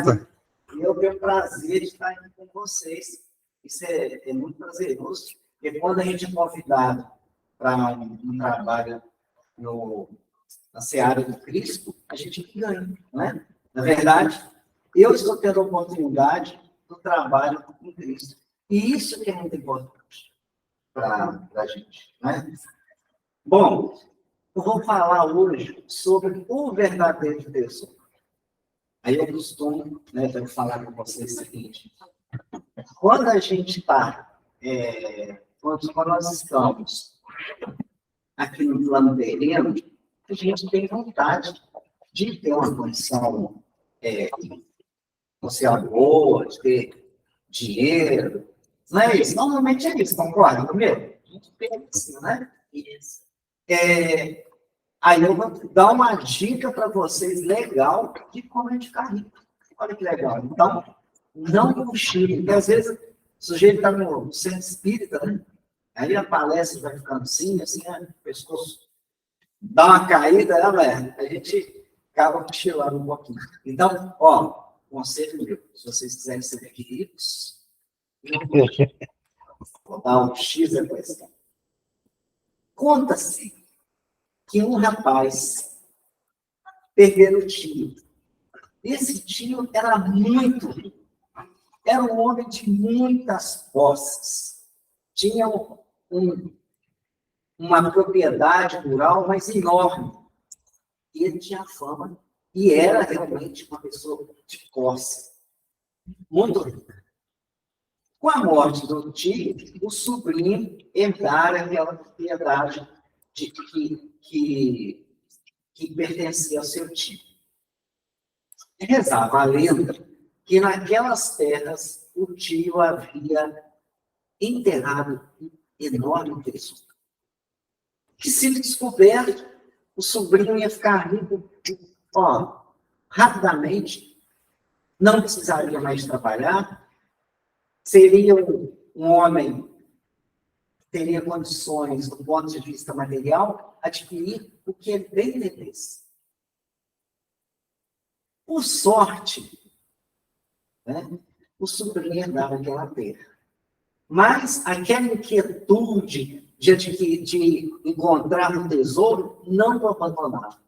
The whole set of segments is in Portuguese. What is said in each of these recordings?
Costa. Eu tenho o prazer de estar aqui com vocês. Isso é muito prazeroso, porque quando a gente é convidado para um trabalho na Seara do Cristo, a gente ganha, né? Na verdade, eu estou tendo a oportunidade do trabalho com Cristo. E isso que é muito importante para a gente, né? Bom, eu vou falar hoje sobre o verdadeiro tesouro. Aí eu costumo, né, falar com vocês o seguinte: quando a gente está, quando nós estamos aqui no plano terreno, a gente tem vontade de ter uma condição social boa, de ter dinheiro. Não é isso? Normalmente é isso, concorda comigo? A gente pensa assim, né? Isso. Aí eu vou dar uma dica para vocês legal de como a gente ficar rico. Olha que legal. Então, não cochile, porque às vezes o sujeito está no centro espírita, né? Aí a palestra vai ficando assim, né? O pescoço dá uma caída, né, a gente acaba cochilando um pouquinho. Então, ó, conselho meu, se vocês quiserem ser ricos, vou dar um X da questão. Conta-se que um rapaz perdeu o tio. Esse tio era muito rico. Era um homem de muitas posses. Tinha uma propriedade rural, mas enorme. E ele tinha fama. E era realmente uma pessoa de posse. Muito rica. Com a morte do tio, o sobrinho herdara aquela propriedade que pertencia ao seu tio. Rezava a lenda que naquelas terras o tio havia enterrado um enorme tesouro. Que, se descoberto, o sobrinho ia ficar rico, rapidamente, não precisaria mais trabalhar, seria um homem que teria condições, do ponto de vista material, adquirir o que ele bem entendesse. Por sorte, né, o sobrinho herdava aquela terra. Mas aquela inquietude de encontrar um tesouro não o abandonava.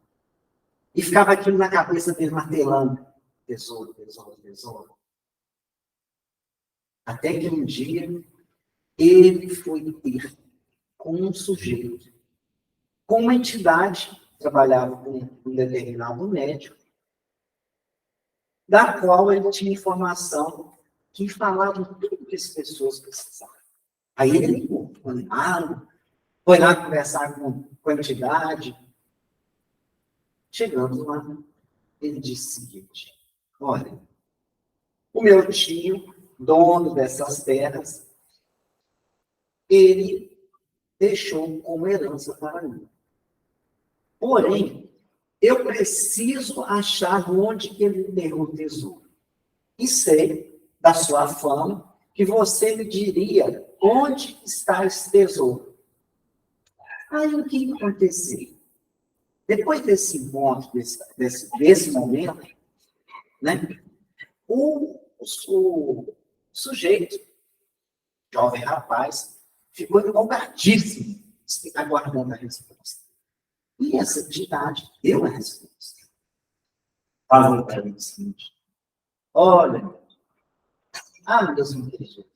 E ficava aquilo na cabeça dele martelando. Tesouro, tesouro, tesouro. Até que um dia ele foi ter com um sujeito, com uma entidade, trabalhava com um determinado médico, da qual ele tinha informação que falava tudo que as pessoas precisavam. Aí ele ligou, foi lá conversar com a entidade. Chegando lá, ele disse o seguinte: olha, o meu tio, dono dessas terras, ele deixou como herança para mim. Porém, eu preciso achar onde que ele enterrou o tesouro. E sei, da sua fama, que você me diria onde está esse tesouro. Aí o que aconteceu? Depois desse encontro, desse momento, né, o sujeito, jovem rapaz, ficou empolgadíssimo, aguardando a resposta. E essa entidade deu a resposta. Falou para ele o seguinte: olha, Deus me perdoe.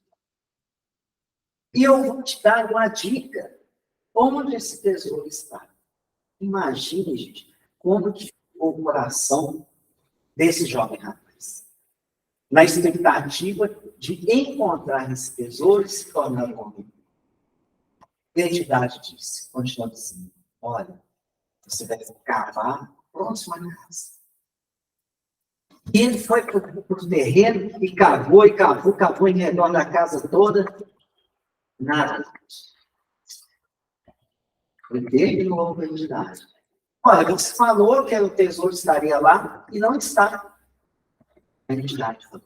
E eu vou te dar uma dica. Onde esse tesouro está? Imagine, gente, como que ficou o coração desse jovem rapaz. Na expectativa de encontrar esse tesouro e se tornar um homem. A entidade disse, continua dizendo: olha, você deve cavar próximo à casa. E ele foi para o terreno e cavou em redor da casa toda. Nada. Ele terminou a entidade. Olha, você falou que o tesouro estaria lá e não está. A entidade falou: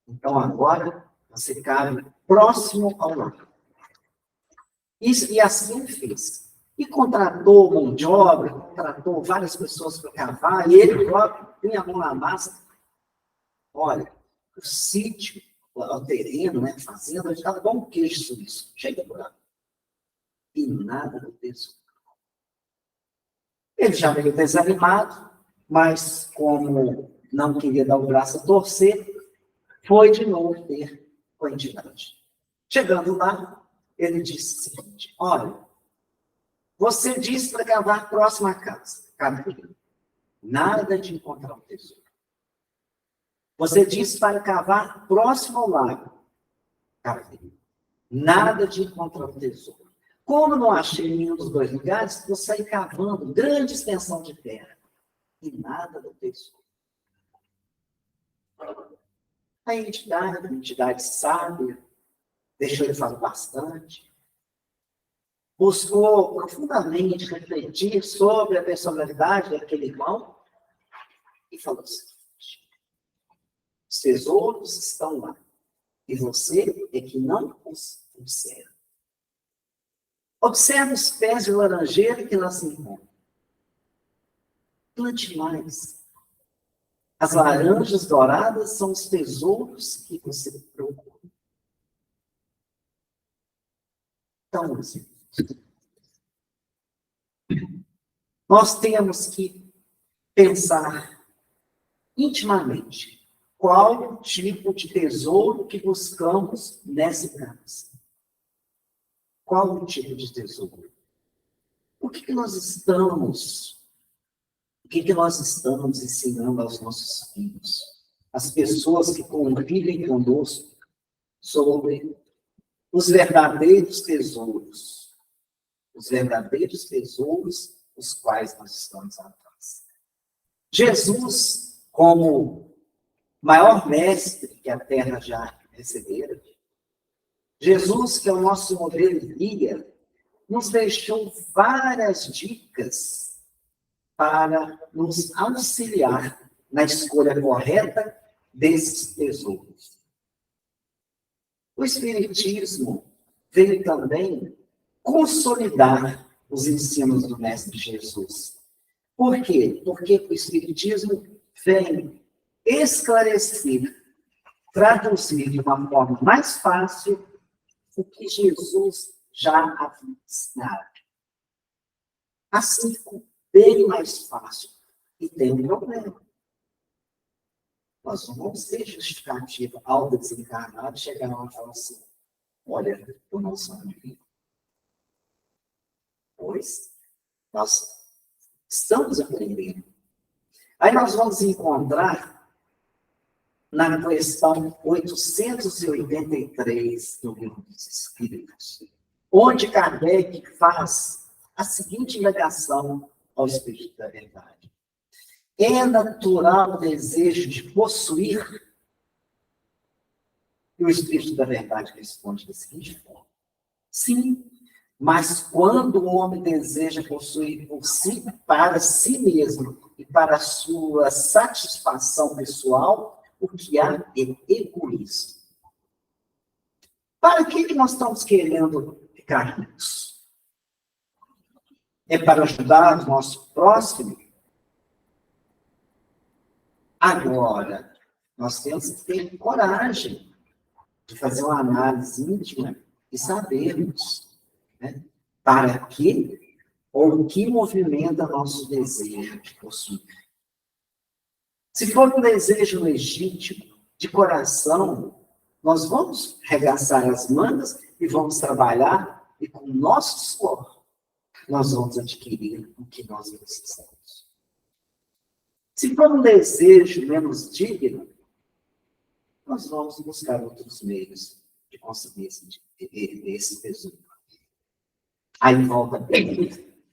então agora você cabe próximo ao lar. E assim ele fez. E contratou mão de obra, contratou várias pessoas para cavar, e ele próprio punha a mão na massa. Olha, o sítio, o terreno, né, a fazenda, estava igual um queijo suíço, cheio de buraco. E nada do tesouro. Ele já veio desanimado, mas como não queria dar o braço a torcer, foi de novo ter com a entidade. Chegando lá, ele disse o seguinte: olha, você disse para cavar próximo à casa. Nada de encontrar um tesouro. Você disse para cavar próximo ao lago. Nada de encontrar um tesouro. Como não achei nenhum dos dois lugares, vou sair cavando grande extensão de terra. E nada do tesouro. A entidade sábia, deixou ele falar bastante, buscou profundamente refletir sobre a personalidade daquele irmão e falou assim: os tesouros estão lá, e você é que não os observa. Observe os pés de laranjeira que lá se encontram. Plante mais. As laranjas douradas são os tesouros que você procura. Então, assim, nós temos que pensar intimamente qual o tipo de tesouro que buscamos nessa casa. Qual o tipo de tesouro? O que nós estamos ensinando aos nossos filhos? As pessoas que convivem conosco sobre os verdadeiros tesouros. Os verdadeiros tesouros os quais nós estamos atrás. Jesus, como maior mestre que a terra já recebera, Jesus, que é o nosso modelo e guia, nos deixou várias dicas para nos auxiliar na escolha correta desses tesouros. O Espiritismo veio também consolidar os ensinos do Mestre Jesus. Por quê? Porque o Espiritismo vem esclarecer, traduzir de uma forma mais fácil o que Jesus já havia ensinado. Assim ficou bem mais fácil. E tem um problema. Nós não vamos ter justificativa ao desencarnado chegar lá e falar assim: olha, eu não sabia. Pois, nós estamos aprendendo. Aí nós vamos encontrar na questão 883 do Livro dos Espíritos, onde Kardec faz a seguinte indagação ao Espírito da Verdade: é natural o desejo de possuir? E o Espírito da Verdade responde da seguinte forma: sim, mas quando o homem deseja possuir por si, para si mesmo e para a sua satisfação pessoal, o que há é egoísmo. Para que nós estamos querendo ficar ricos? É para ajudar o nosso próximo? Agora, nós temos que ter coragem de fazer uma análise íntima e sabermos, né, para que ou o que movimenta nosso desejo de possuir. Se for um desejo legítimo, de coração, nós vamos regaçar as mangas e vamos trabalhar, e com o nosso suor, nós vamos adquirir o que nós precisamos. Se for um desejo menos digno, nós vamos buscar outros meios de conseguir esse tesouro. Aí volta bem.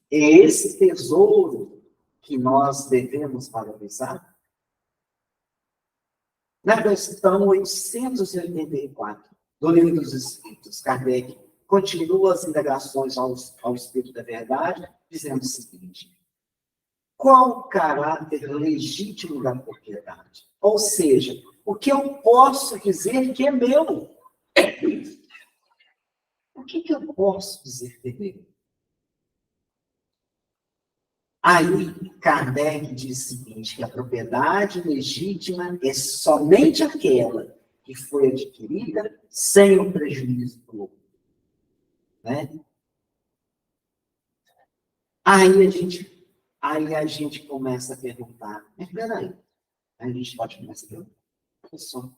É esse tesouro que nós devemos valorizar? Na questão 884 do Livro dos Espíritos, Kardec continua as indagações ao Espírito da Verdade, dizendo o seguinte: qual o caráter legítimo da propriedade? Ou seja, o que eu posso dizer que é meu? O que eu posso dizer que é meu? Aí, Kardec diz o seguinte, que a propriedade legítima é somente aquela que foi adquirida sem o prejuízo do outro. Né? Aí a gente começa a perguntar, mas peraí, a gente pode começar a perguntar, pessoal,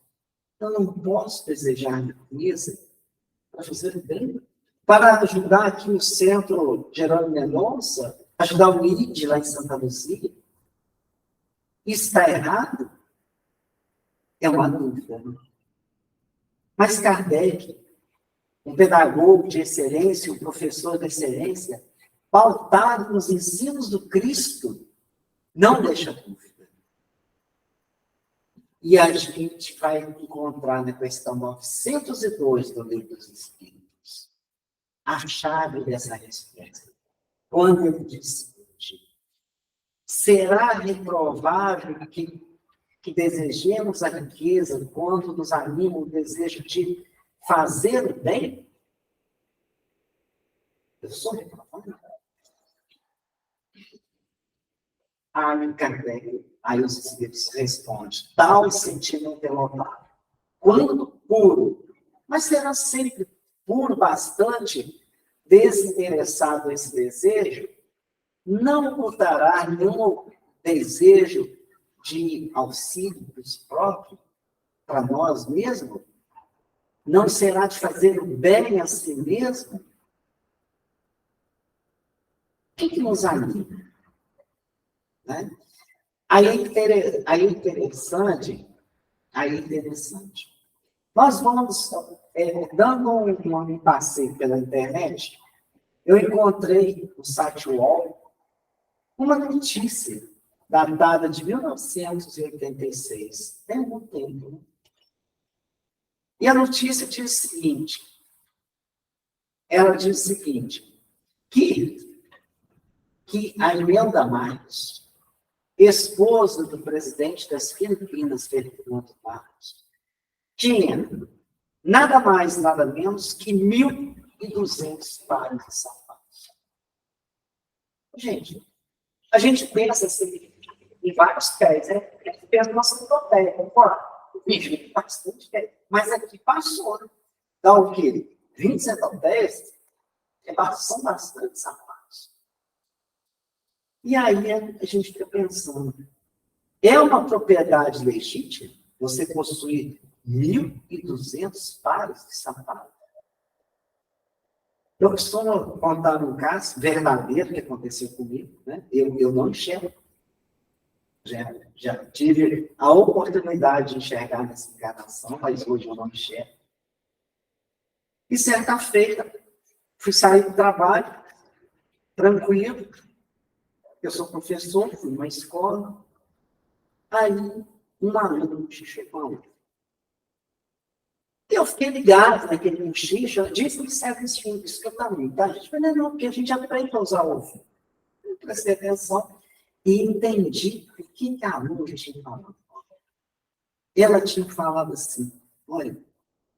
eu não posso desejar riqueza para fazer o bem? Para ajudar aqui o Centro Jerônimo Mendonça, ajudar o ID lá em Santa Luzia? Isso está errado? É uma dúvida. Né? Mas Kardec, um pedagogo de excelência, um professor de excelência, pautado nos ensinos do Cristo, não deixa dúvida. E a gente vai encontrar na questão 902 do Livro dos Espíritos a chave dessa resposta. Quando ele diz: será reprovável que desejemos a riqueza quando nos anima o desejo de fazer o bem? Eu sou reprovável. Aí os espíritos respondem: tal sentimento é louvável, quando puro, mas será sempre puro bastante, desinteressado esse desejo, não ocultará nenhum desejo de auxílio próprio para nós mesmos? Não será de fazer o bem a si mesmo? O que nos anima? Né? Aí é interessante. Nós vamos, dando um passeio pela internet, eu encontrei no site UOL uma notícia datada de 1986. Tem algum tempo. Né? E a notícia diz o seguinte, que a Imelda Marques, esposa do presidente das Filipinas, Ferdinando Marcos, tinha nada mais, nada menos que 1.200 pares de sapatos. Gente, a gente pensa assim, em vários pés, né? A gente pensa na nossa biblioteca, concorda? Vive bastante pé. Mas aqui passou, né? Dá o quê? 20 centavos, são bastante sapatos. E aí a gente fica pensando, é uma propriedade legítima você possuir 1.200 pares de sapatos? Eu costumo contar um caso verdadeiro que aconteceu comigo, né? Eu não enxergo. Já tive a oportunidade de enxergar nessa encarnação, mas hoje eu não enxergo. E certa feita, fui sair do trabalho, tranquilo. Eu sou professor, fui numa escola. Aí, um aluno chegou. Eu fiquei ligado naquele bochicho, disse que serve isso que eu também, tá? A gente falou, não, porque a gente aprende a usar o ouvido. Eu prestei atenção e entendi o que a aluna tinha falado. Ela tinha falado assim, olha,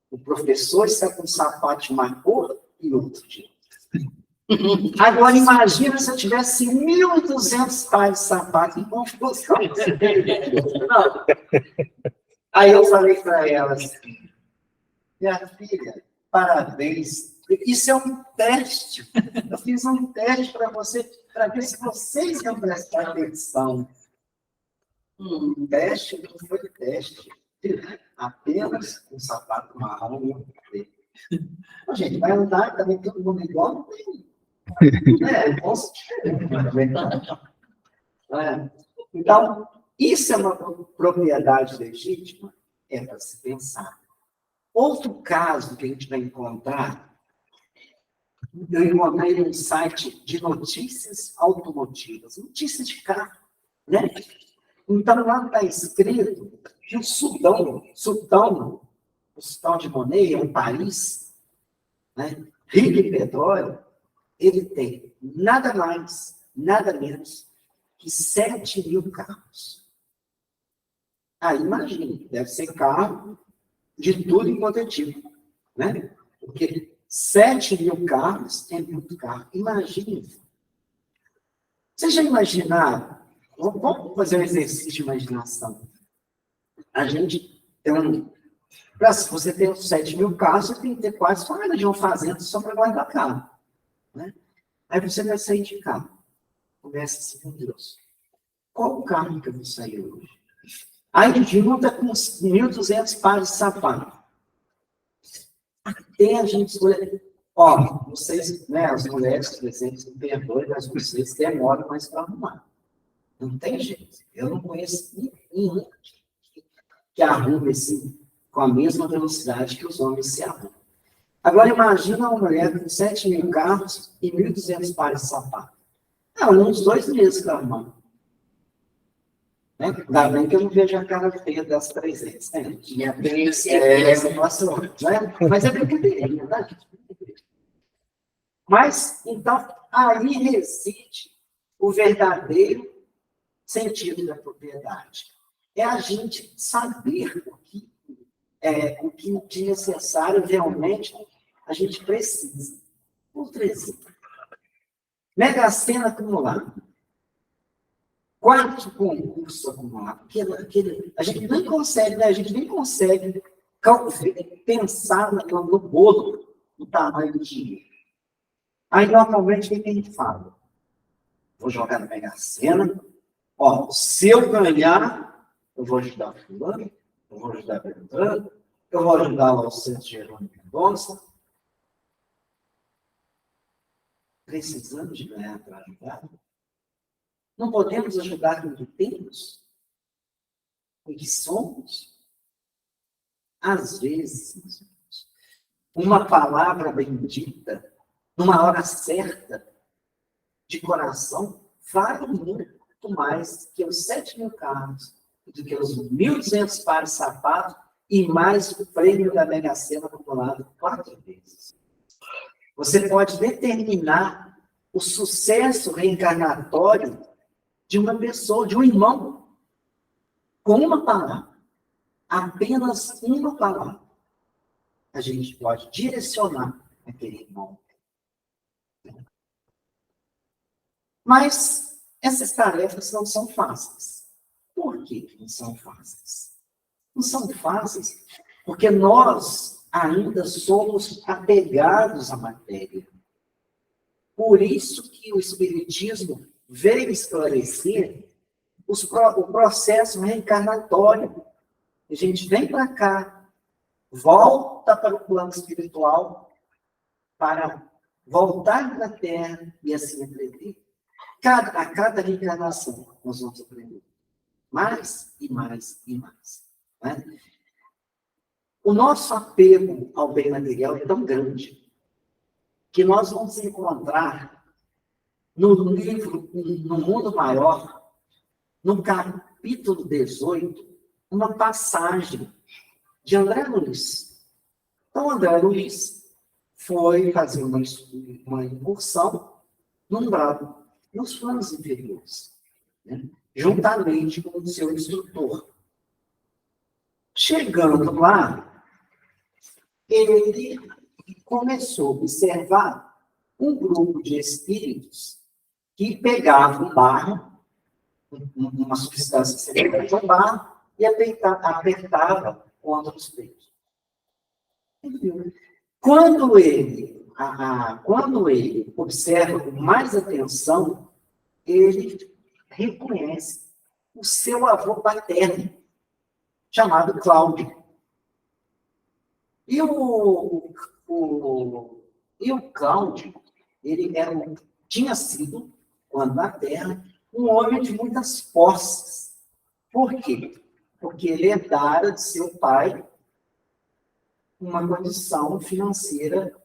o professor está com um sapato de uma cor e outro de outra. Agora, imagina se eu tivesse 1.200 pares de sapato em confusão. Aí eu falei para ela assim, minha filha, parabéns. Isso é um teste. Eu fiz um teste para você, para ver se vocês iam prestar atenção. Um teste não foi teste. Apenas um sapato marrom e um preto. Gente, vai andar também todo mundo igual, não tem. Posso Então, isso é uma propriedade legítima? É para se pensar. Outro caso que a gente vai encontrar, eu encontrei um site de notícias automotivas, notícias de carro, né? Então, lá está escrito que o Sultão de Monet é um país, né, rico em petróleo, ele tem nada mais, nada menos que 7.000 carros. Aí, imagine, deve ser carro de tudo enquanto é tipo, né? Porque 7.000 carros é muito carro. Imagine. Vocês já imaginaram? Vamos fazer um exercício de imaginação. A gente tem se você tem 7.000 carros, você tem que ter quase uma área de uma fazenda só para guardar carro. Né? Aí você vai sair de carro. Começa assim, meu Deus, qual o carro que eu vou sair hoje? Aí junta com 1.200 pares de sapato. Até a gente escolher. Ó, vocês, né, as mulheres, por exemplo, me perdoem, mas vocês demoram mais para arrumar. Não tem jeito. Eu não conheço ninguém que arrume assim, com a mesma velocidade que os homens se arrumam. Agora, imagina uma mulher com 7.000 carros e 1.200 pares de sapato. Uns 2 meses para arrumar. Né? Ainda bem que eu não vejo a cara feia das 300. Né? Tinha bem essa situação. Né? Mas é brincadeira, tá? Mas, então, aí reside o verdadeiro sentido da propriedade. É a gente saber o que de necessário realmente a gente precisa. Outro exemplo. Mega Sena acumulada. 4 concursos acumulados. A gente nem consegue, né? A gente nem consegue pensar no bolo, no tamanho do dinheiro. Aí, normalmente, o que a gente fala? Vou jogar na Mega Sena. Ó, se eu ganhar, eu vou ajudar o fulano, eu vou ajudar o Beltrano, eu vou ajudar lá o Santos Jerônimo Mendonça. Precisamos de ganhar para ajudar. Não podemos ajudar com o que temos, com o que somos. Às vezes, uma palavra bendita, numa hora certa, de coração, vale muito mais que os 7.000 carros, do que os 1.200 pares de sapato e mais o prêmio da Mega Sena acumulado 4 vezes. Você pode determinar o sucesso reencarnatório de uma pessoa, de um irmão, com uma palavra. Apenas uma palavra. A gente pode direcionar aquele irmão. Mas essas tarefas não são fáceis. Por que não são fáceis? Não são fáceis porque nós ainda somos apegados à matéria. Por isso que o Espiritismo veio esclarecer o processo reencarnatório. A gente vem para cá, volta para o plano espiritual, para voltar para a Terra e assim aprender. A cada reencarnação, nós vamos aprender mais e mais e mais. Né? O nosso apego ao bem material é tão grande que nós vamos encontrar no livro, no Mundo Maior, no capítulo 18, uma passagem de André Luiz. Então, André Luiz foi fazer uma incursão no umbral, nos planos inferiores, né? Juntamente com o seu instrutor. Chegando lá, ele começou a observar um grupo de espíritos que pegavam barro, uma substância semelhante ao barro, e apertava contra os peitos. Quando ele observa com mais atenção, ele reconhece o seu avô paterno, chamado Cláudio. E o Cláudio, ele tinha sido, quando na Terra, um homem de muitas posses. Por quê? Porque ele herdara de seu pai uma condição financeira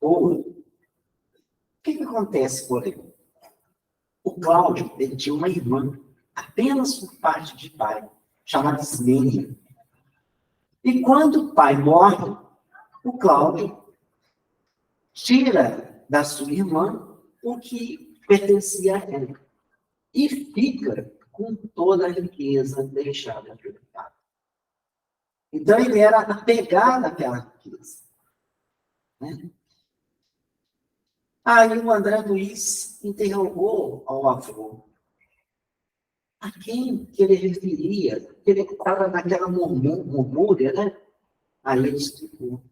boa. O que acontece, porém? O Cláudio, ele tinha uma irmã, apenas por parte de pai, chamada Ismênia. E quando o pai morre, o Cláudio tira da sua irmã o que pertencia a ela. E fica com toda a riqueza deixada pelo pai. Então, ele era apegado àquela riqueza. Né? Aí o André Luiz interrogou ao avô a quem que ele referia, que ele estava naquela murmúria, né? Aí ele explicou: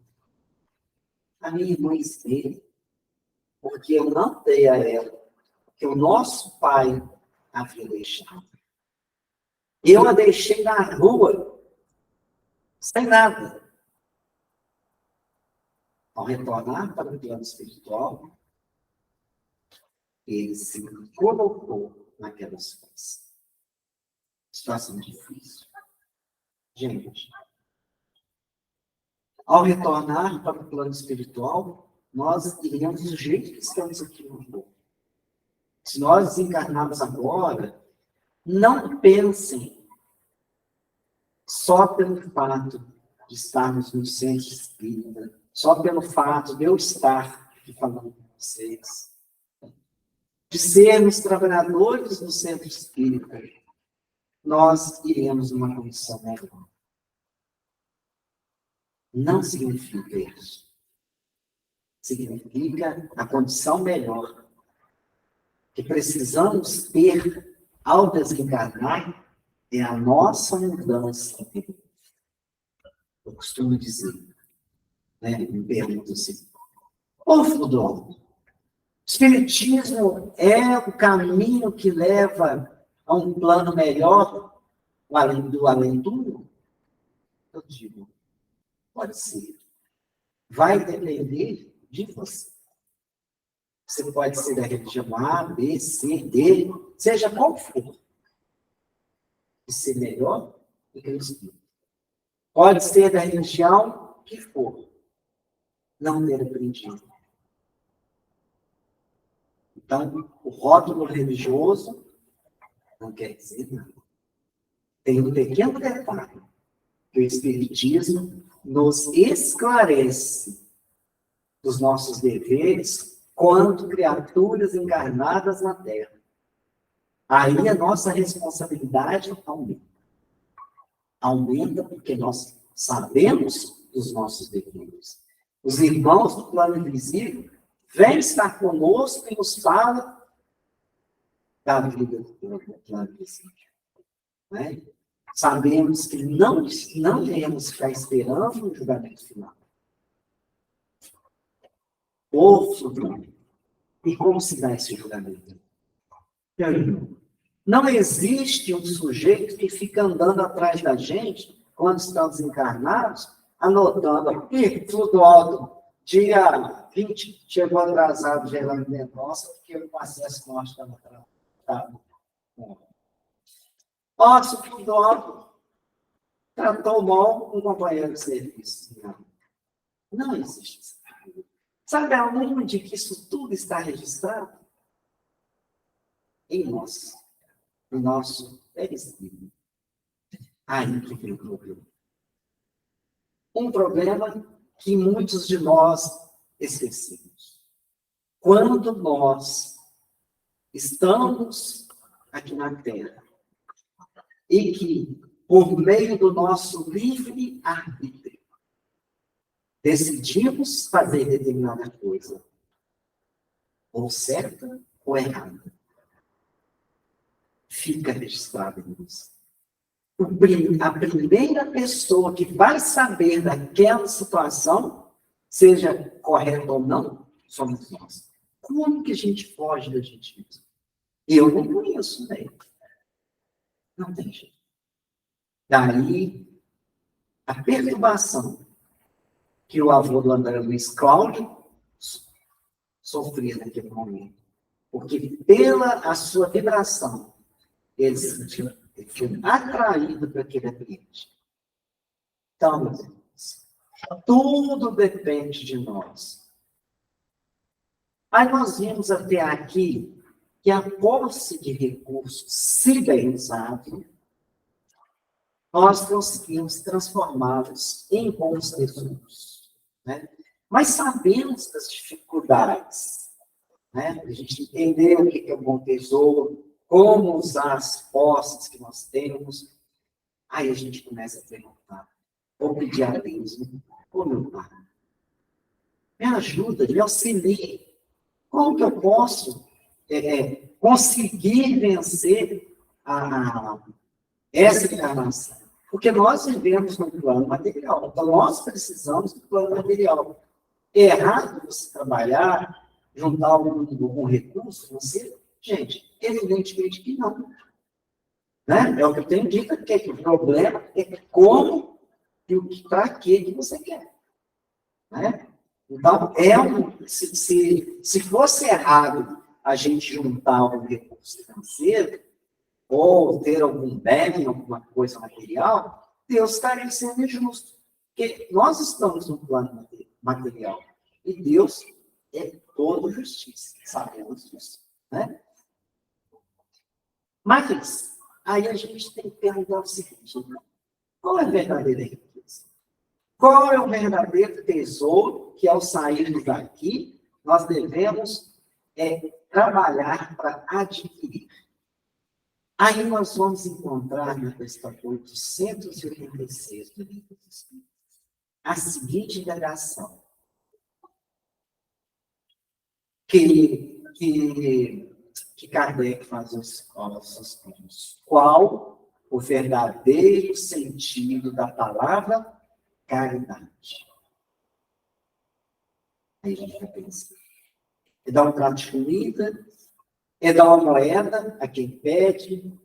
a minha irmã Esther, porque eu não dei a ela, que o nosso pai havia deixado. Eu a deixei na rua, sem nada. Ao retornar para o plano espiritual, ele se colocou naquela situação. Situação difícil. Gente, ao retornar para o plano espiritual, nós iremos do jeito que estamos aqui no corpo. Se nós desencarnarmos agora, não pensem só pelo fato de estarmos no centro espírita, só pelo fato de eu estar aqui falando com vocês, de sermos trabalhadores no centro espírita, nós iremos numa condição melhor. Não significa isso. Significa a condição melhor que precisamos ter ao desencarnar é a nossa mudança. Eu costumo dizer, né? Me pergunto assim: ô Fudor, o Espiritismo é o caminho que leva a um plano melhor, do além-túmulo? Eu digo, pode ser. Vai depender de você. Você pode ser da religião A, B, C, D, seja qual for. E ser melhor do que o Espírito. Pode ser da religião que for. Não ter aprendido. Então, o rótulo religioso não quer dizer nada. Tem um pequeno detalhe que o Espiritismo nos esclarece dos nossos deveres quanto criaturas encarnadas na Terra. Aí a nossa responsabilidade aumenta. Aumenta porque nós sabemos dos nossos deveres. Os irmãos do plano invisível vêm estar conosco e nos falam da vida do plano invisível. Né? Sabemos que não iremos ficar esperando o julgamento final. E como se dá esse julgamento? Não existe um sujeito que fica andando atrás da gente, quando estamos encarnados, anotando aqui, Fludoto, dia 20, chegou atrasado, Geraldo Mendonça, porque o acesso nosso estava atrasado. Nossa, Fludoto tratou mal um companheiro de serviço. Não existe isso. Sabe aonde que isso tudo está registrado? Em nós. No nosso perispírito. Aí que vem o problema. Um problema que muitos de nós esquecemos. Quando nós estamos aqui na Terra e que, por meio do nosso livre arbítrio, decidimos fazer determinada coisa, ou certa ou errada, fica registrado em nós. A primeira pessoa que vai saber daquela situação, seja correta ou não, somos nós. Como que a gente foge da gente mesmo? Eu não conheço bem. Não tem jeito. Daí, a perturbação que o avô do André Luiz Cláudio sofria naquele momento. Porque pela a sua vibração, ele foi atraído para aquele ambiente. Então, meus irmãos, tudo depende de nós. Aí nós vimos até aqui que a posse de recursos, se bem usado, nós conseguimos transformá-los em bons recursos. Né? Mas sabemos das dificuldades. Né? A gente entendeu o que é um bom tesouro, como usar as posses que nós temos. Aí a gente começa a perguntar, ou pedir a Deus, ô meu Pai, me ajuda, me auxilie. Como que eu posso conseguir vencer essa encarnação? Porque nós vivemos no plano material, então nós precisamos do plano material. É errado você trabalhar, juntar algum recurso financeiro? Gente, evidentemente que não. Né? É o que eu tenho dito aqui, que o problema é como e para que você quer. Né? Então, se fosse errado a gente juntar algum recurso financeiro, ou ter algum bem, alguma coisa material, Deus estaria sendo injusto. Porque nós estamos no plano material. E Deus é toda justiça. Sabemos disso. Né? Mas, aí a gente tem que perguntar o seguinte: qual é a verdadeira riqueza? Qual é o verdadeiro tesouro que, ao sairmos daqui, nós devemos trabalhar para adquirir? Aí nós vamos encontrar na questão 886 do Livro dos Espíritos a seguinte indagação, que Kardec faz aos pontos. Qual o verdadeiro sentido da palavra caridade? Aí a gente vai pensar. É dar um prato de comida? É dar uma moeda a quem pede?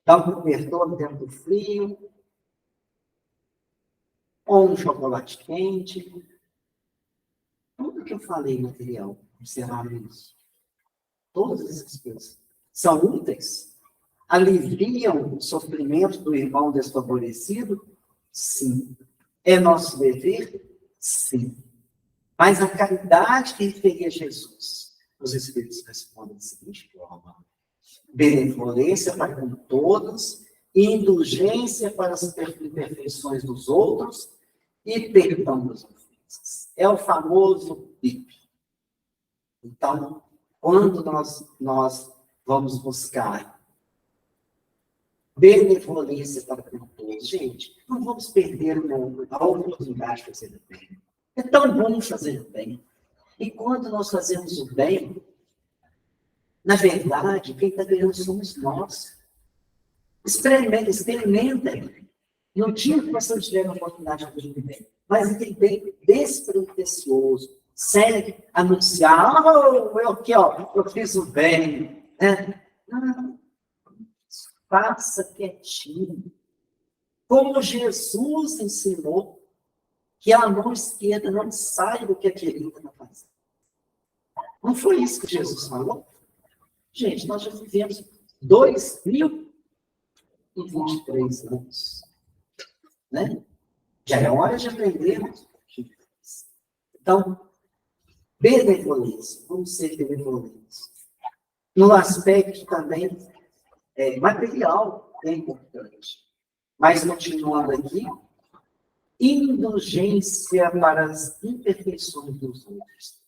Dar um cobertor no tempo frio? Ou um chocolate quente? Tudo que eu falei material, observar isso. Todas essas coisas são úteis? Aliviam o sofrimento do irmão desfavorecido? Sim. É nosso dever? Sim. Mas a caridade que referia a Jesus, os Espíritos respondem da seguinte forma: benevolência para com todos, indulgência para as imperfeições dos outros e perdão das ofensas. É o famoso BIP. Então, quando nós vamos buscar benevolência para com todos, gente, não vamos perder a oportunidade de fazer o bem. É tão bom fazer o bem. E quando nós fazemos o bem, na verdade, quem está ganhando somos nós. Experimentem. No dia que você tiver a oportunidade de fazer o bem, mas aquele bem despretensioso, sem anunciar, eu aqui, eu fiz o bem. Não, faça quietinho. Como Jesus ensinou que a mão esquerda não saiba o que a direita está fazendo. Não foi isso que Jesus falou? Gente, nós já vivemos 2023 anos. Né? Já é hora de aprendermos. Então, benevolência. Vamos ser benevolentes. No aspecto também material, é importante. Mas, continuando aqui, indulgência para as imperfeições dos outros.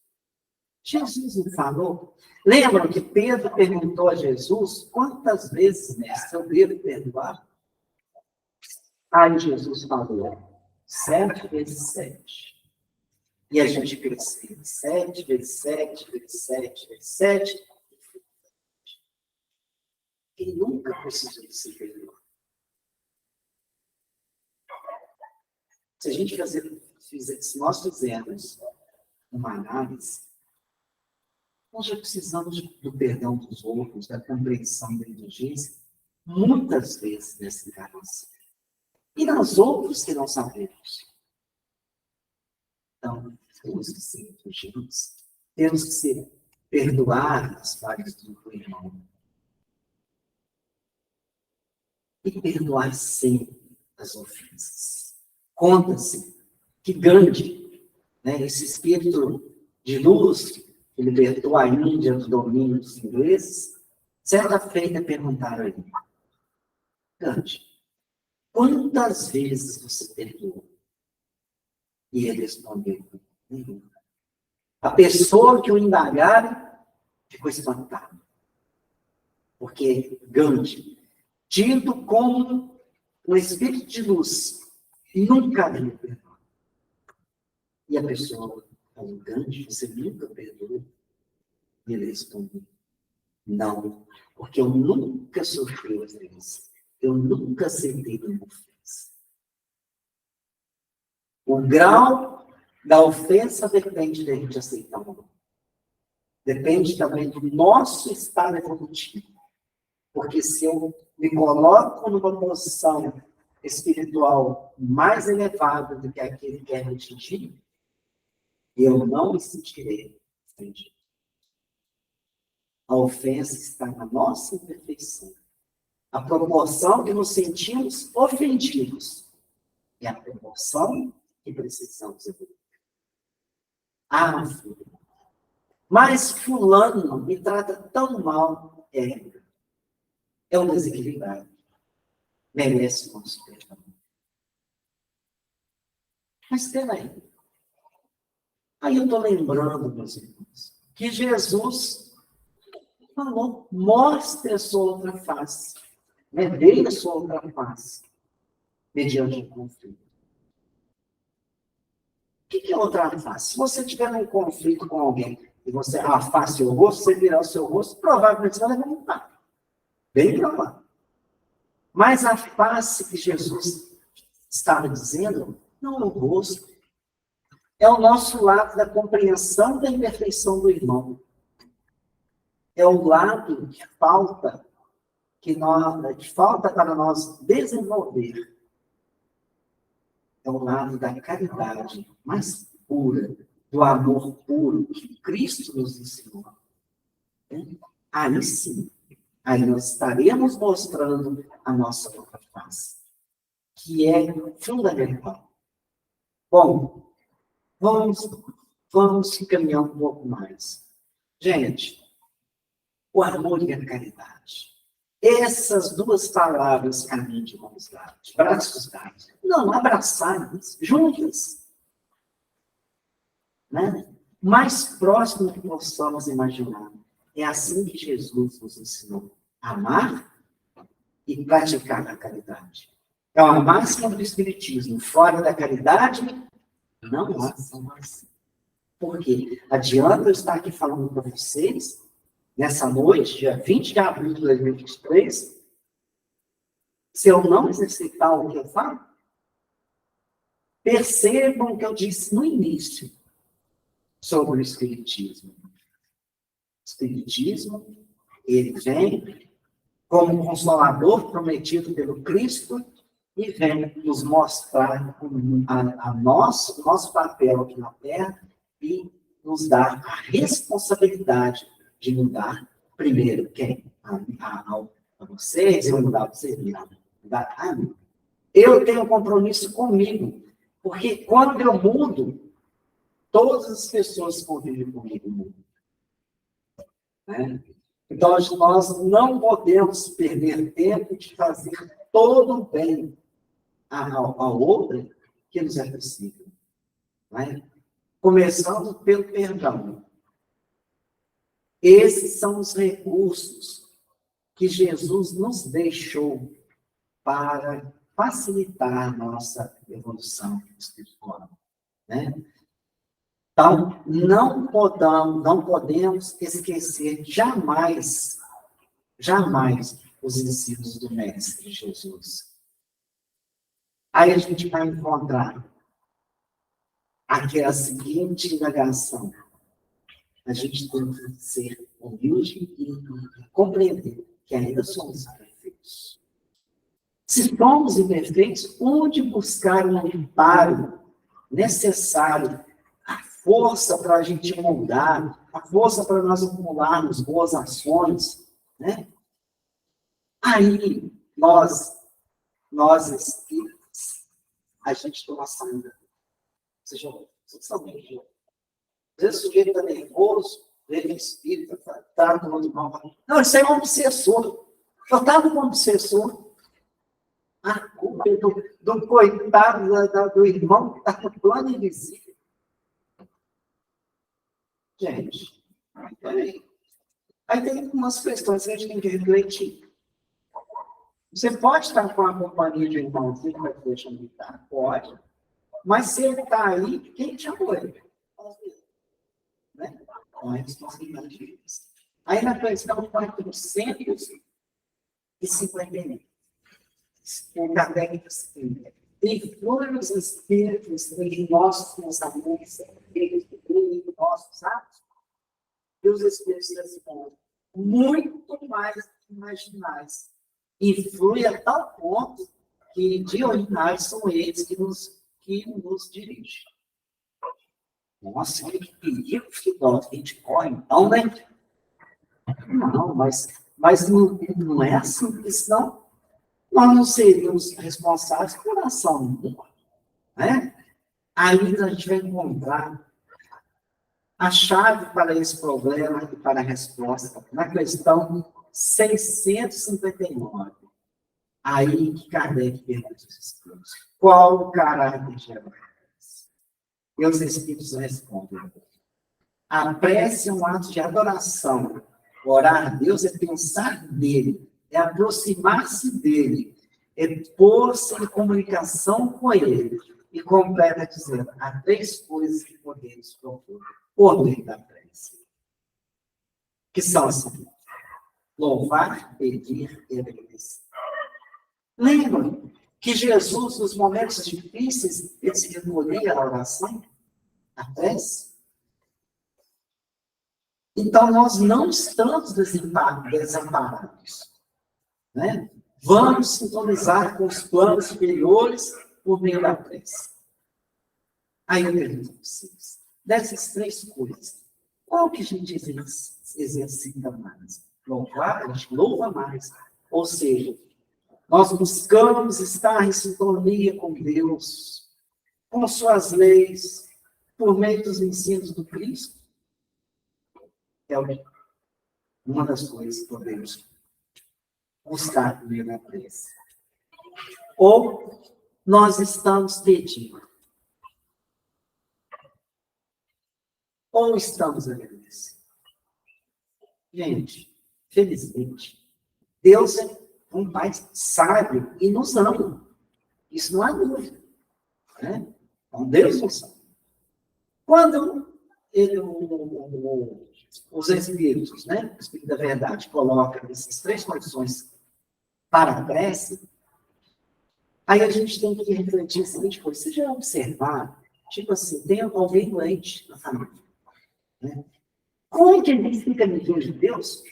Jesus não falou? Lembram que Pedro perguntou a Jesus quantas vezes, mestre, eu devo perdoar? Aí Jesus falou 7 vezes 7. E a gente percebe 7 vezes 7, vezes 7, vezes 7. E nunca precisou se perdoar. Se nós fizermos uma análise, nós já precisamos do perdão dos outros, da compreensão da indulgência, muitas vezes nessa encarnação. E nas outras que não sabemos. Então, temos que ser indulgentes, temos que ser perdoar as falhas do irmão. E perdoar sempre as ofensas. Conta-se que Gandhi, esse espírito de luz que libertou a Índia do domínio dos ingleses, certa feita perguntaram a ele: Gandhi, quantas vezes você perdoou? E ele respondeu: nenhuma. A pessoa que o indagaram ficou espantada. Porque Gandhi, tido como um espírito de luz, nunca viu perdão. E a pessoa arrogante, você nunca perdoou? E ele respondeu, não, porque eu nunca sofri ofensa. Eu nunca aceitei uma ofensa. O grau da ofensa depende da gente aceitar ou não. Depende também do nosso estado evolutivo. Porque se eu me coloco numa posição espiritual mais elevada do que aquele que quer me atingir, eu não me sentirei ofendido. A ofensa está na nossa imperfeição. A proporção que nos sentimos ofendidos é a proporção que precisamos evoluir. Ah, filho, mas fulano me trata tão mal. É um desequilibrado. Merece o nosso perdão. Mas peraí. Aí eu estou lembrando, meus irmãos, que Jesus falou, mostre a sua outra face. Veja a sua outra face, mediante o conflito. O que é outra face? Se você tiver um conflito com alguém e você afasta o rosto, você virar o seu rosto, provavelmente você vai levantar. Bem para lá. Mas a face que Jesus estava dizendo não é o rosto. É o nosso lado da compreensão da imperfeição do irmão. É o lado que falta para nós desenvolver. É o lado da caridade mais pura, do amor puro que Cristo nos ensinou. Aí sim, aí nós estaremos mostrando a nossa outra face, que é fundamental. Bom, vamos caminhando um pouco mais. Gente, o amor e a caridade. Essas duas palavras caminham de mãos dadas, braços dados. Não, abraçadas, juntas. Né? Mais próximo do que possamos imaginar. É assim que Jesus nos ensinou. Amar e praticar a caridade. É uma máxima do Espiritismo. Fora da caridade, não há salvação. Por quê? Adianta eu estar aqui falando para vocês, nessa noite, dia 20 de abril de 2023, se eu não exercitar o que eu falo? Percebam o que eu disse no início sobre o Espiritismo. O Espiritismo, ele vem como consolador prometido pelo Cristo e vem nos mostrar o nosso papel aqui na Terra e nos dar a responsabilidade de mudar primeiro quem? A vocês, eu mudar vocês, mudar a mim. Eu tenho um compromisso comigo, porque quando eu mudo, todas as pessoas que convivem comigo mudam. Né? Então, nós não podemos perder tempo de fazer todo o bem a outra que nos é possível. Né? Começando pelo perdão. Esses são os recursos que Jesus nos deixou para facilitar a nossa evolução espiritual. Né? Então, não podemos esquecer jamais os ensinos do Mestre Jesus. Aí a gente vai encontrar aquela seguinte indagação. A gente tem que ser humilde e compreender que ainda somos imperfeitos. Se somos imperfeitos, onde buscar um amparo necessário, a força para a gente mudar, a força para nós acumularmos boas ações, né? Aí, nós espíritas, a gente toma saída. Vocês sabem disso. Às vezes o sujeito está nervoso, ele é espírita, está tomando mal. Não, isso aí é um obsessor. Eu estava com um obsessor. A culpa é do coitado do irmão que está no plano invisível. Gente, peraí. Aí tem umas questões que a gente tem que refletir. Você pode estar com a companhia de um irmãozinho que vai te deixar militar? Pode. Mas se ele está aí, quem chamou ele? né? Então, é responsabilidade deles. Aí, na questão 451, o Kardec explica: influi os espíritos em nossos pensamentos, em nossos atos, e os espíritos respondem muito mais do que imaginais. Influi a tal ponto que de originais são eles que nos dirigem. Nossa, olha que perigo que a gente corre, então, né? Não, mas não é assim, porque senão nós não seríamos responsáveis por ação nenhuma, né? Aí a gente vai encontrar a chave para esse problema e para a resposta na questão 659. Aí que Kardec pergunta aos espíritos: qual o caráter de Abraães? E os espíritos respondem: a prece é um ato de adoração. Orar a Deus é pensar nele, é aproximar-se dele, é pôr-se em comunicação com ele. E completa dizendo: há 3 coisas que podemos propor por meio da prece, que são assim: louvar, pedir e agradecer. Lembram que Jesus, nos momentos difíceis, ele se recolhia à oração, à prece? Então, nós não estamos desamparados, né? Vamos sintonizar com os planos superiores por meio da prece. Aí eu pergunto a vocês: dessas 3 coisas, qual que a gente exercita mais? Louvar, a gente louva mais. Ou seja, nós buscamos estar em sintonia com Deus, com suas leis, por meio dos ensinos do Cristo. É uma das coisas que podemos buscar por meio da prece. Ou nós estamos pedindo, ou estamos agradecendo. Gente, felizmente, Deus é um Pai sábio e nos ama. Isso não há dúvida, né? Então, Deus nos ama. Quando os espíritos, né, o Espírito da Verdade, coloca essas 3 condições para a prece, aí a gente tem que refletir a seguinte coisa: você já observar, tipo assim, tem alguém doente na família, né? Como que a gente fica medindo de Deus?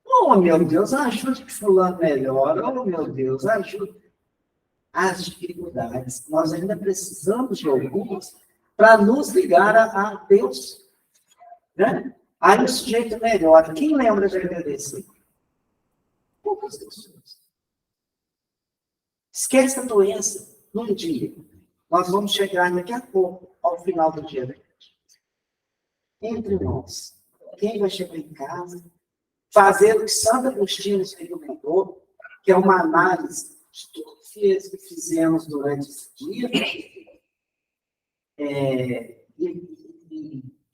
Oh, meu Deus, ajude que fulano melhora. Oh, meu Deus, ajude. As dificuldades, nós ainda precisamos de algumas para nos ligar a Deus, né? Aí o sujeito melhora. Quem lembra de agradecer? Poucas pessoas. Esquece a doença num dia. Nós vamos chegar daqui a pouco, ao final do dia. Entre nós, quem vai chegar em casa, fazer o que Santo Agostinho nos recomendou, que é uma análise de tudo que fizemos durante esse dia,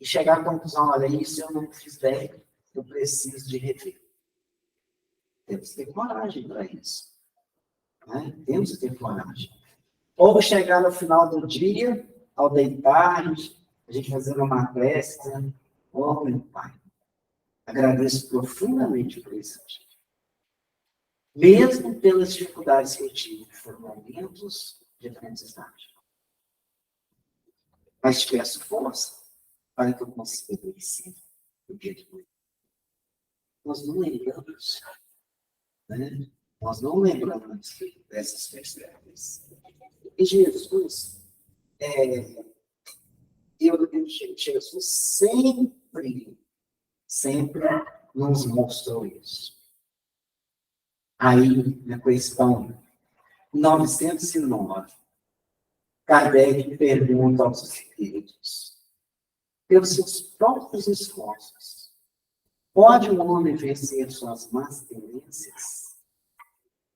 e chegar à conclusão: olha, isso eu não fiz bem, eu preciso de rever. Temos que ter coragem para isso, né? Temos que ter coragem. Ou chegar no final do dia, ao deitar, a gente fazer uma prece, né? Oh, meu Pai, agradeço profundamente por isso. Mesmo pelas dificuldades que eu tive, foram momentos de aprendizagem. Mas te peço força para que eu consiga vencer o dia de hoje. Nós não lembramos, né? Nós não lembramos dessas perspectivas. E Jesus, Jesus sempre nos mostrou isso. Aí, na questão 909, Kardec pergunta aos espíritos: pelos seus próprios esforços, pode um homem vencer suas más tendências?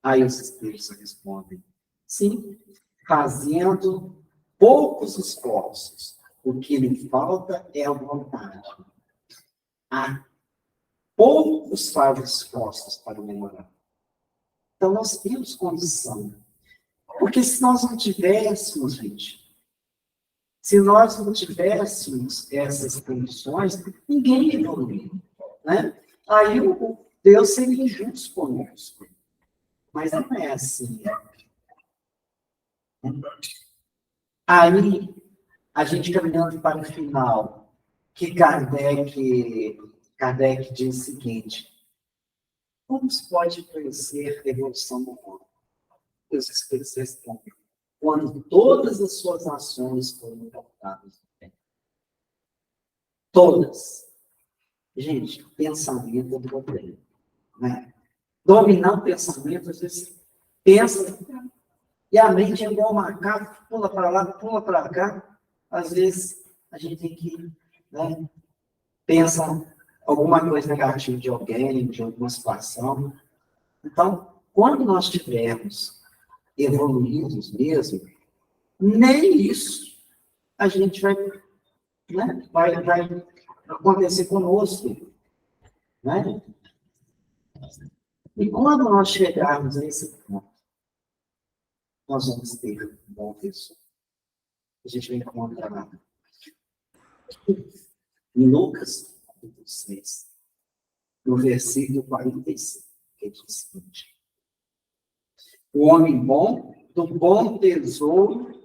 Aí os espíritos respondem: sim, fazendo poucos esforços. O que lhe falta é a vontade. Há poucos fazem esforços para melhorar. Então, nós temos condição. Porque se nós não tivéssemos, gente, Se nós não tivéssemos essas condições, ninguém evoluiria, né? Aí o Deus seria injusto conosco. Mas não é assim. Aí, a gente caminhando para o final, que Kardec diz o seguinte: como se pode conhecer a evolução do mundo? Os Espíritos respondem: quando todas as suas ações foram voltadas ao bem. Todas. Gente, pensamento é do bem, né? Dominar o pensamento, às vezes, pensa, e a mente é igual um macaco, pula para lá, pula para cá. Às vezes, a gente tem que, né, pensa alguma coisa negativa de alguém, de alguma situação. Então, quando nós estivermos evoluídos mesmo, nem isso a gente vai, né, vai acontecer conosco, né? E quando nós chegarmos a esse ponto, nós vamos ter um bom pessoa. A gente vai encontrar em Lucas, capítulo 6, no versículo 45, que diz o seguinte: o homem bom, do bom tesouro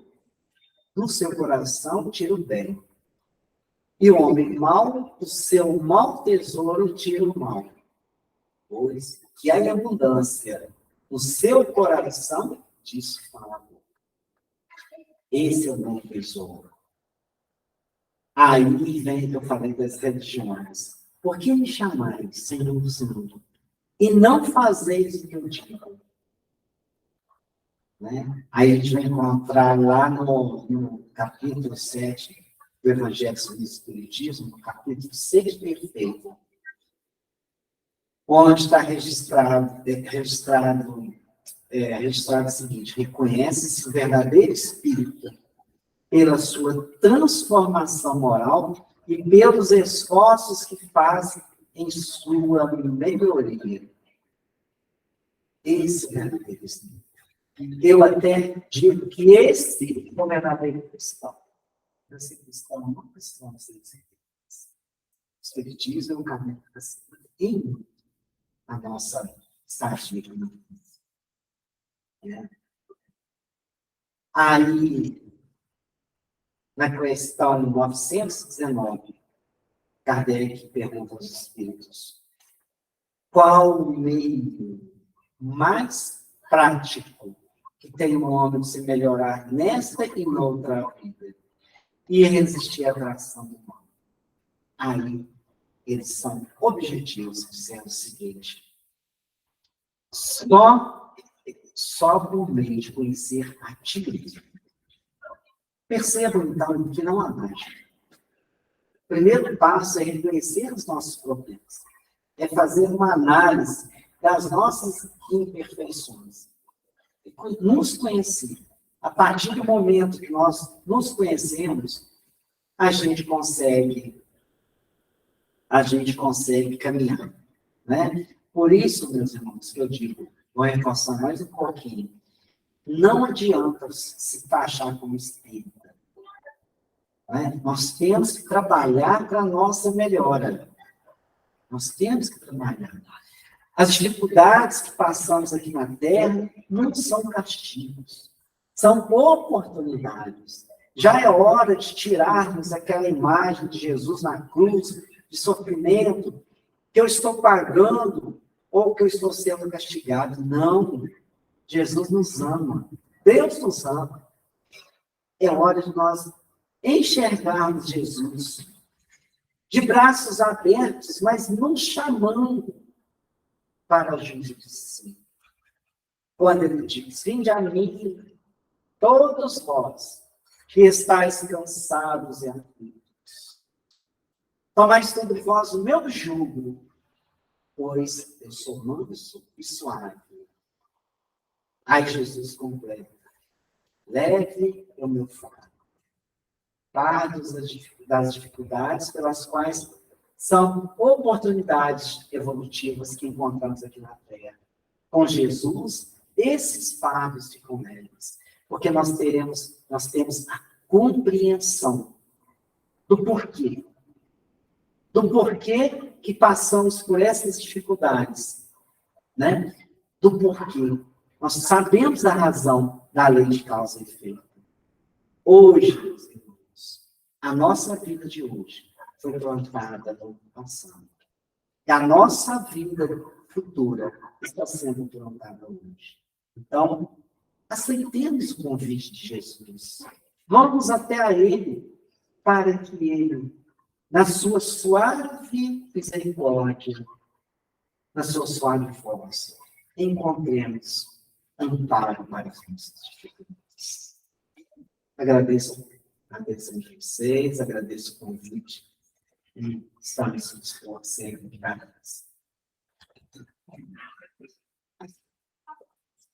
do seu coração, tira o bem. E o homem mau, do seu mau tesouro, tira o mal. Pois que há abundância no seu coração, disso fala a boca. Esse é o bom tesouro. Aí vem que eu falei das religiões. Por que me chamais, Senhor, Senhor, e não fazeis o que eu digo? Né? Aí a gente vai encontrar lá no capítulo 7 do Evangelho segundo o Espiritismo, no capítulo 6 perfeito, onde está registrado o seguinte: reconhece-se o verdadeiro espírito pela sua transformação moral e pelos esforços que faz em sua melhoria. Esse é o verdadeiro espírito. Eu até digo que esse é o verdadeiro cristão. Esse cristão não cristão, sem certeza. O Espiritismo é um caminho em a nossa estatística. Aí, na questão 919, Kardec pergunta aos espíritos: qual o meio mais prático que tem um homem de se melhorar nesta e noutra vida e resistir à atração do mal? Aí, eles são objetivos, dizendo o seguinte: só por meio de conhecer a ti mesmo. Percebam, então, que não há mágica. O primeiro passo é reconhecer os nossos problemas. É fazer uma análise das nossas imperfeições. Nos conhecer. A partir do momento que nós nos conhecemos, a gente consegue caminhar, né? Por isso, meus irmãos, que eu digo, vou reforçar mais um pouquinho: não adianta se taxar como espírita, né? Nós temos que trabalhar para a nossa melhora. Nós temos que trabalhar. As dificuldades que passamos aqui na Terra não são castigos, são oportunidades. Já é hora de tirarmos aquela imagem de Jesus na cruz, de sofrimento, que eu estou pagando ou que eu estou sendo castigado. Não. Jesus nos ama. Deus nos ama. É hora de nós enxergarmos Jesus de braços abertos, mas não chamando para junto de si. Quando ele diz: vinde a mim, todos vós que estáis cansados e aflitos, tomai sobre vós o meu jugo, pois eu sou manso e suave. Aí Jesus completa: leve é o meu fardo. Fardos das dificuldades pelas quais são oportunidades evolutivas que encontramos aqui na Terra. Com Jesus, esses fardos ficam leves, porque nós temos a compreensão do porquê. Do porquê que passamos por essas dificuldades, né? Do porquê. Nós sabemos a razão da lei de causa e efeito. Hoje, meus irmãos, a nossa vida de hoje foi plantada no passado. E a nossa vida futura está sendo plantada hoje. Então, aceitemos o convite de Jesus. Vamos até a Ele, para que Ele, na sua suave misericórdia, na sua suave força, encontremos amparo para as nossas dificuldades. Agradeço a atenção de vocês, agradeço o convite e estamos dispostos sempre. Obrigado.